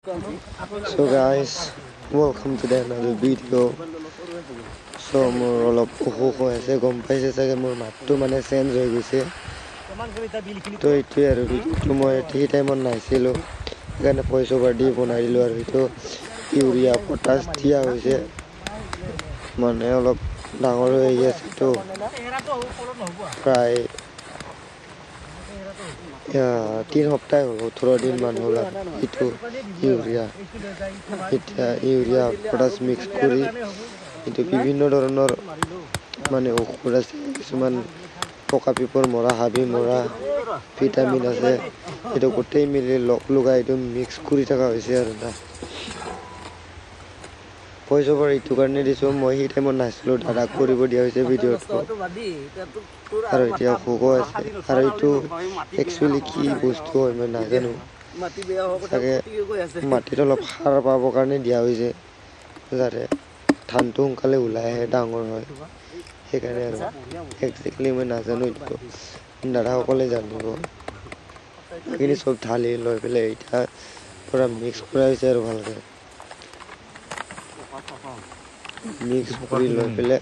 So guys, welcome to another video. So মোৰ অলপ অসুখ হৈ আছে গম পাইছে চাগে মোৰ মাতটো মানে চেঞ্জ হৈ গৈছে তো এইটোৱে আৰু ভিডিঅ'টো মই ঠিক টাইমত নাহিছিলোঁ সেইকাৰণে ভইচ অভাৰ দি বনাই দিলোঁ আৰু এইটো ইউৰিয়া পটাছ দিয়া হৈছে মানে অলপ ডাঙৰ হৈ আহি আছে তো প্ৰায় 3 সপ্তাহ হ'ল 18 দিন মান হ'ল এইটো ইউৰিয়া পটাছ মিক্স কৰি এইটো বিভিন্ন ধৰণৰ মানে ঔষধ আছে কিছুমান পকা পিপৰ মৰা হাবি মৰা ভিটামিন আছে এইটো গোটেই মিলি লগাই এইটো মিক্স কৰি থকা হৈছে আৰু না ভইচ অভাৰ এইটো কাৰণে দিছোঁ মই সেই টাইমত নাছিলোঁ দাদাক কৰিব দিয়া হৈছে ভিডিঅ'টো আৰু এতিয়া অসুখ আছে আৰু এইটো একচুৱেলি কি বস্তু হয় মই নাজানো চাগে মাটিত অলপ সাৰ পাবৰ কাৰণে দিয়া হৈছে যাতে ধানটো সোনকালে ওলাই আহে ডাঙৰ হয় সেইকাৰণে আৰু একজেক্টলি মই নাজানো এইটো দাদাসকলে জানিব সেইখিনি চব ঢালি লৈ পেলাই এতিয়া পূৰা মিক্স কৰা হৈছে আৰু ভালকৈ মিক্স কৰি লৈ পেলাই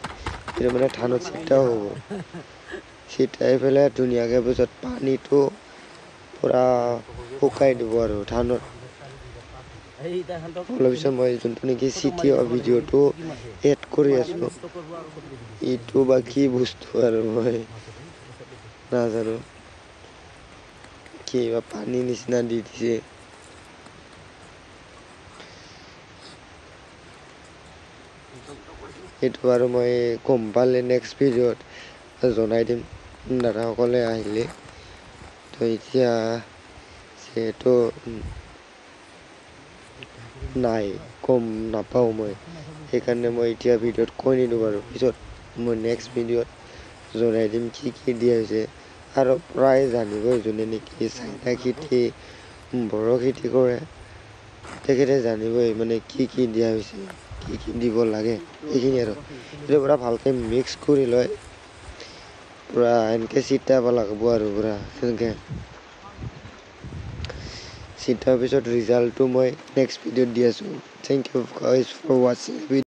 এইটো মানে ধানত চিটাও হ'ব চিটাই পেলাই ধুনীয়াকৈ পিছত পানীটো পূৰা শুকাই দিব আৰু ধানত অলপ পিছত মই যোনটো নেকি চিটিঅ ভিডিঅ'টো এড কৰি আছোঁ এইটো বা কি বস্তু আৰু মই নাজানো কি বা পানী নিচিনা দি দিছে এইটো আৰু মই গম পালে নেক্সট ভিডিঅ'ত জনাই দিম দাদাসকলে আহিলে তো এতিয়া যিহেতু নাই গম নাপাওঁ মই সেইকাৰণে মই এতিয়া ভিডিঅ'ত কৈ নিদিওঁ বাৰু পিছত মই নেক্সট ভিডিঅ'ত জনাই দিম কি কি দিয়া হৈছে আৰু প্ৰায় জানিবই যোনে নেকি চাইনা খেতি বড়ো খেতি কৰে তেখেতে জানিবই মানে কি কি দিয়া হৈছে কি কি দিব লাগে এইখিনি আৰু এইটো পূৰা ভালকৈ মিক্স কৰি লয় পূৰা এনেকৈ চিটাব লাগিব আৰু পূৰা এনেকৈ চিটাৰ পিছত ৰিজাল্টটো মই নেক্সট ভিডিঅ'ত দি আছোঁ থেংক ইউ গাইজ ফৰ ৱাচিং